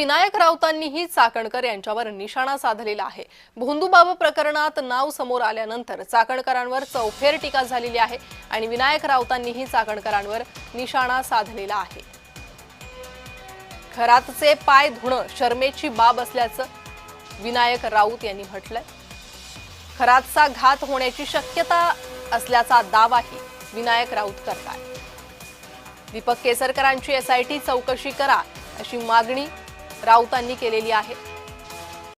विनायक राऊतांनीही चाकणकर यांच्यावर निशाणा साधलेला आहे। भोंदूबाबा प्रकरणात नाव समोर आल्यानंतर चाकणकरांवर चौफेर टीका झालेली आहे आणि विनायक राऊतांनीही चाकणकरांवर निशाणा साधलेला आहे। खरातचे पाय धुणं शर्मेची बाब असल्याचं विनायक राऊत यांनी म्हटलंय। खरातचा घात होण्याची शक्यता असल्याचा दावाही विनायक राऊत करतात। दीपक केसरकरांची एसआयटी चौकशी करा अशी मागणी राऊतांनी केलेली आहे।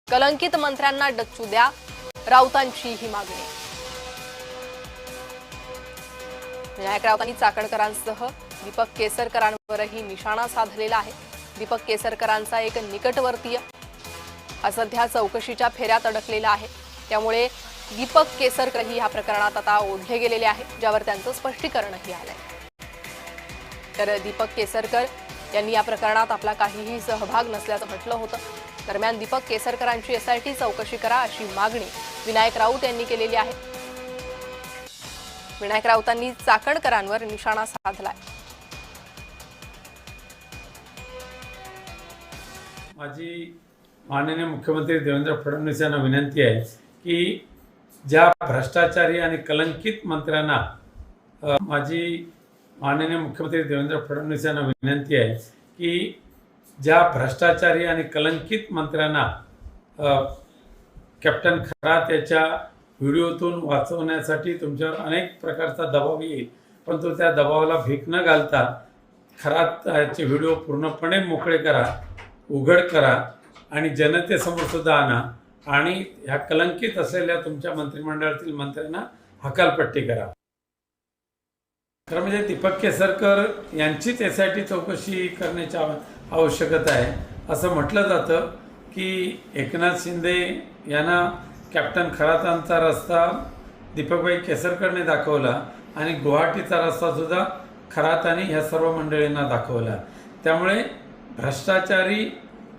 कलंकित मंत्र्यांना डच्चू द्या, राऊतांची ही मागणी। विनायक राऊतांनी चाकणकरांसह दीपक केसरकरांवरही निशाणा साधलेला आहे। दीपक केसरकरांचा एक निकटवर्तीय हा सध्या चौकशीच्या फेऱ्यात अडकलेला आहे, त्यामुळे दीपक केसरकरही या प्रकरणात आता ओढले गेलेले आहेत, ज्यावर त्यांचं स्पष्टीकरणही आलंय। तर दीपक केसरकर यांनी या प्रकरणात आपला काहीही सहभाग नसल्याचं म्हटलं होतं। दरम्यान दीपक केसरकरांची एसआयटी चौकशी करा अशी मागणी विनायक राऊत यांनी केलेली आहे। विनायक राऊतांनी चाकणकरांवर निशाणा साधलाय। माझी माननीय मुख्यमंत्री देवेंद्र फडणवीस यांना विनंती आहे की ज्या भ्रष्टाचारी आणि कलंकित मंत्र्यांना माननीय मुख्यमंत्री देवेंद्र फडणवीस यांना विनंती आहे की ज्या भ्रष्टाचारी आणि कलंकित मंत्र्यांना कॅप्टन खरात याच्या व्हिडिओतून वाचवण्यासाठी तुमच्यावर अनेक प्रकारचा दबाव येईल, परंतु त्या दबावाला भीक न घालता खरात याचे व्हिडिओ पूर्णपणे मोकळे करा, उघड करा आणि जनतेसमोर सुद्धा आणा आणि ह्या कलंकित असलेल्या तुमच्या मंत्रिमंडळातील मंत्र्यांना हकालपट्टी करा। खरं म्हणजे दीपक केसरकर यांचीच एसआयटी चौकशी करण्याची आवश्यकता आहे असं म्हटलं जातं की एकनाथ शिंदे यांना कॅप्टन खरातांचा रस्ता दीपकभाई केसरकरने दाखवला आणि गुवाहाटीचा रस्ता सुद्धा खरातांनी ह्या सर्व मंडळींना दाखवला। त्यामुळे भ्रष्टाचारी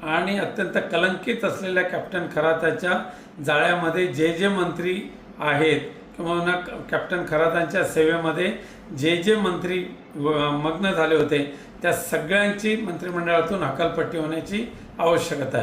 आणि अत्यंत कलंकित असलेल्या कॅप्टन खराताच्या जाळ्यामध्ये जे मंत्री आहेत किंवा कॅप्टन खरातांच्या सेवेमध्ये जे मंत्री मग्न झाले होते त्या सगळ्यांची मंत्रिमंडळातून हकालपट्टी होण्याची आवश्यकता आहे।